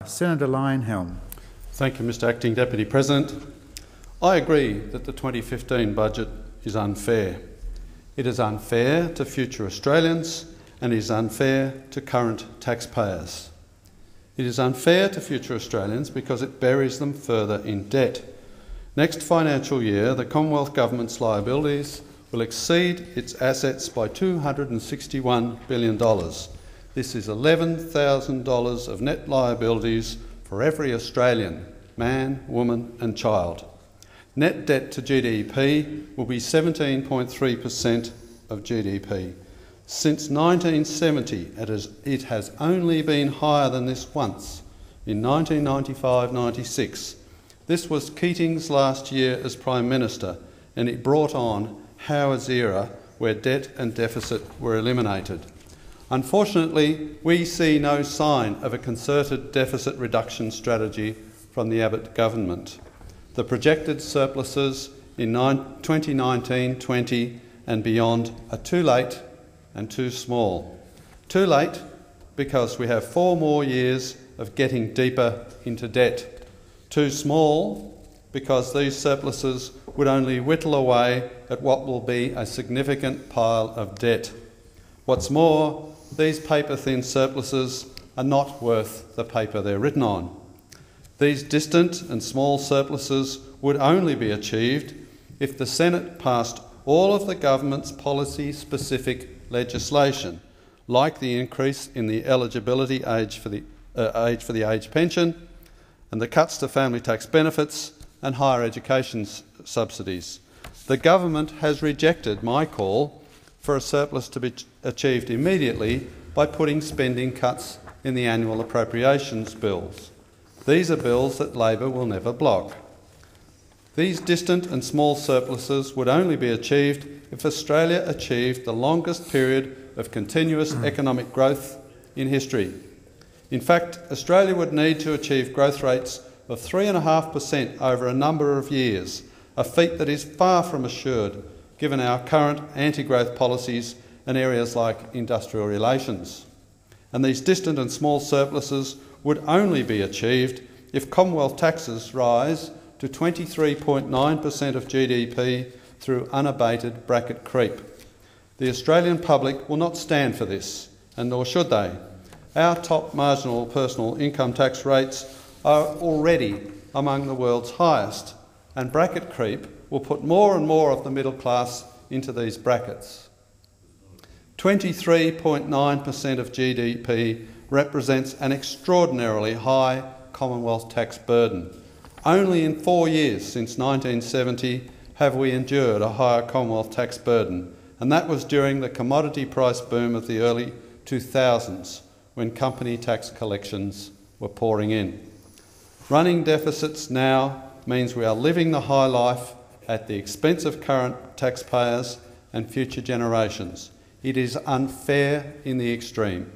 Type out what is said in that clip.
Senator Leyonhjelm. Thank you, Mr Acting Deputy President. I agree that the 2015 budget is unfair. It is unfair to future Australians and is unfair to current taxpayers. It is unfair to future Australians because it buries them further in debt. Next financial year, the Commonwealth Government's liabilities will exceed its assets by $261 billion. This is $11,000 of net liabilities for every Australian, man, woman and child. Net debt to GDP will be 17.3% of GDP. Since 1970, it has only been higher than this once, in 1995-96. This was Keating's last year as Prime Minister, and it brought on Howard's era, where debt and deficit were eliminated. Unfortunately, we see no sign of a concerted deficit reduction strategy from the Abbott government. The projected surpluses in 2019-20 and beyond are too late and too small. Too late because we have 4 more years of getting deeper into debt. Too small because these surpluses would only whittle away at what will be a significant pile of debt. What's more, these paper-thin surpluses are not worth the paper they're written on. These distant and small surpluses would only be achieved if the Senate passed all of the government's policy-specific legislation, like the increase in the eligibility age for the age pension and the cuts to family tax benefits and higher education subsidies. The government has rejected my call for a surplus to be achieved immediately by putting spending cuts in the annual appropriations bills. These are bills that Labor will never block. These distant and small surpluses would only be achieved if Australia achieved the longest period of continuous economic growth in history. In fact, Australia would need to achieve growth rates of 3.5% over a number of years, a feat that is far from assured given our current anti-growth policies in areas like industrial relations. And these distant and small surpluses would only be achieved if Commonwealth taxes rise to 23.9% of GDP through unabated bracket creep. The Australian public will not stand for this, and nor should they. Our top marginal personal income tax rates are already among the world's highest, and bracket creep will put more and more of the middle class into these brackets. 23.9% of GDP represents an extraordinarily high Commonwealth tax burden. Only in 4 years since 1970 have we endured a higher Commonwealth tax burden, and that was during the commodity price boom of the early 2000s, when company tax collections were pouring in. Running deficits now means we are living the high life at the expense of current taxpayers and future generations. It is unfair in the extreme.